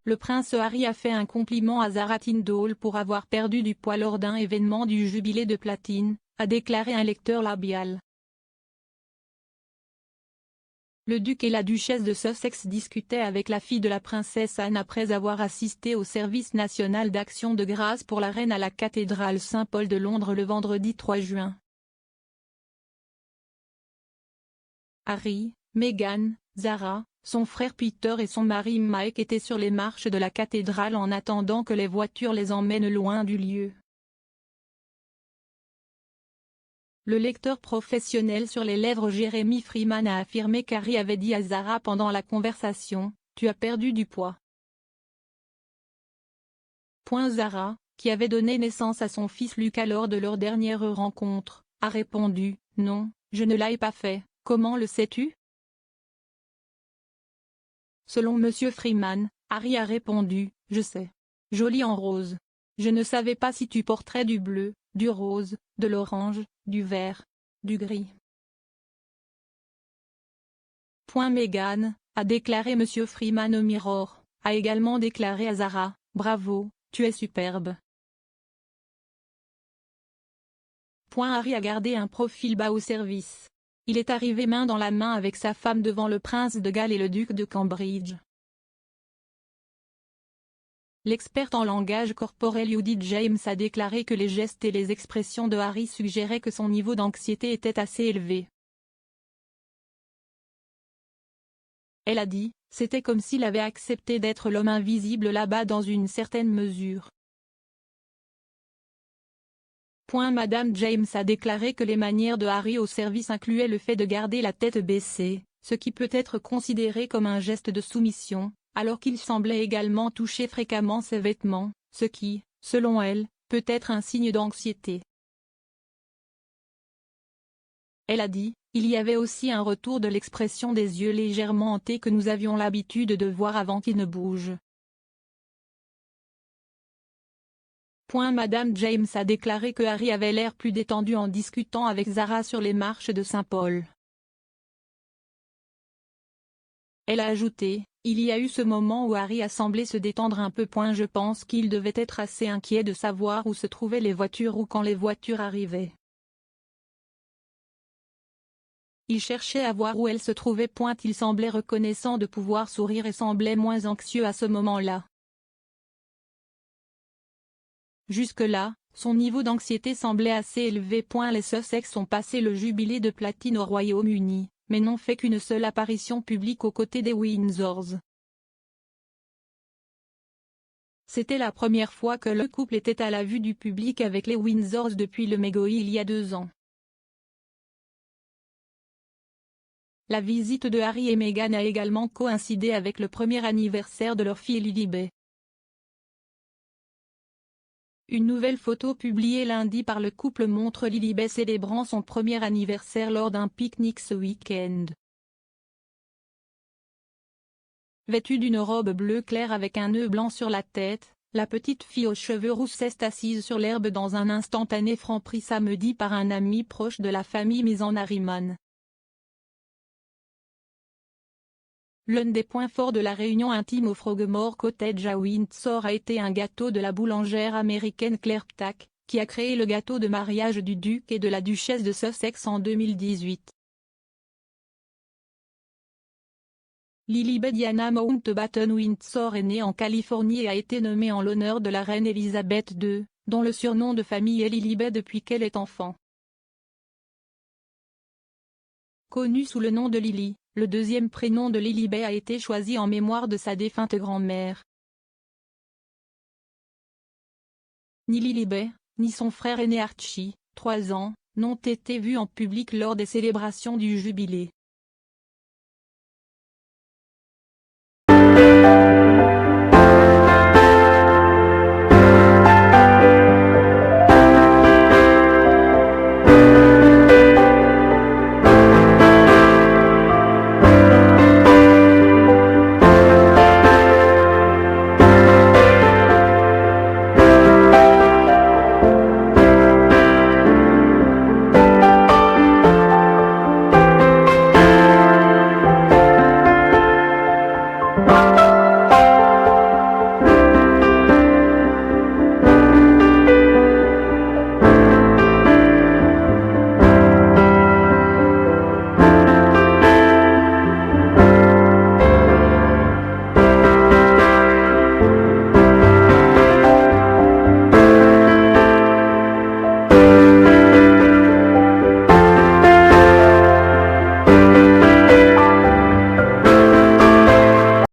Le prince Harry a fait un compliment à Zara Tindall pour avoir perdu du poids lors d'un événement du jubilé de platine, a déclaré un lecteur labial. Le duc et la duchesse de Sussex discutaient avec la fille de la princesse Anne après avoir assisté au service national d'action de grâce pour la reine à la cathédrale Saint-Paul de Londres le vendredi 3 juin. Harry, Meghan, Zara, son frère Peter et son mari Mike étaient sur les marches de la cathédrale en attendant que les voitures les emmènent loin du lieu. Le lecteur professionnel sur les lèvres Jeremy Freeman a affirmé qu'Harry avait dit à Zara pendant la conversation « Tu as perdu du poids ». Zara, qui avait donné naissance à son fils Lucas lors de leur dernière rencontre, a répondu « Non, je ne l'ai pas fait, comment le sais-tu ?» Selon M. Freeman, Harry a répondu « Je sais. Joli en rose. Je ne savais pas si tu porterais du bleu, du rose, de l'orange, du vert, du gris. » Meghan, a déclaré M. Freeman au Mirror, a également déclaré à Zara « Bravo, tu es superbe. » Harry a gardé un profil bas au service. Il est arrivé main dans la main avec sa femme devant le prince de Galles et le duc de Cambridge. L'experte en langage corporel Judith James a déclaré que les gestes et les expressions de Harry suggéraient que son niveau d'anxiété était assez élevé. Elle a dit, c'était comme s'il avait accepté d'être l'homme invisible là-bas dans une certaine mesure. Madame James a déclaré que les manières de Harry au service incluaient le fait de garder la tête baissée, ce qui peut être considéré comme un geste de soumission, alors qu'il semblait également toucher fréquemment ses vêtements, ce qui, selon elle, peut être un signe d'anxiété. Elle a dit, il y avait aussi un retour de l'expression des yeux légèrement hantés que nous avions l'habitude de voir avant qu'ils ne bougent. Madame James a déclaré que Harry avait l'air plus détendu en discutant avec Zara sur les marches de Saint-Paul. Elle a ajouté, il y a eu ce moment où Harry a semblé se détendre un peu. Je pense qu'il devait être assez inquiet de savoir où se trouvaient les voitures ou quand les voitures arrivaient. Il cherchait à voir où elles se trouvaient. Il semblait reconnaissant de pouvoir sourire et semblait moins anxieux à ce moment-là. Jusque-là, son niveau d'anxiété semblait assez élevé. Les Sussex ont passé le jubilé de platine au Royaume-Uni, mais n'ont fait qu'une seule apparition publique aux côtés des Windsors. C'était la première fois que le couple était à la vue du public avec les Windsors depuis le mégoï il y a 2 ans. La visite de Harry et Meghan a également coïncidé avec le premier anniversaire de leur fille Lilibet. Une nouvelle photo publiée lundi par le couple montre Lilibet célébrant son premier anniversaire lors d'un pique-nique ce week-end. Vêtue d'une robe bleu clair avec un nœud blanc sur la tête, la petite fille aux cheveux roux s'est assise sur l'herbe dans un instantané franc-pris samedi par un ami proche de la famille mise en Harriman. L'un des points forts de la réunion intime au Frogmore Cottage à Windsor a été un gâteau de la boulangère américaine Claire Ptak, qui a créé le gâteau de mariage du duc et de la duchesse de Sussex en 2018. Lilibet Diana Mountbatten Windsor est née en Californie et a été nommée en l'honneur de la reine Elisabeth II, dont le surnom de famille est Lilibet depuis qu'elle est enfant. Connue sous le nom de Lily, le deuxième prénom de Lilibet a été choisi en mémoire de sa défunte grand-mère. Ni Lilibet, ni son frère aîné Archie, 3 ans, n'ont été vus en public lors des célébrations du jubilé.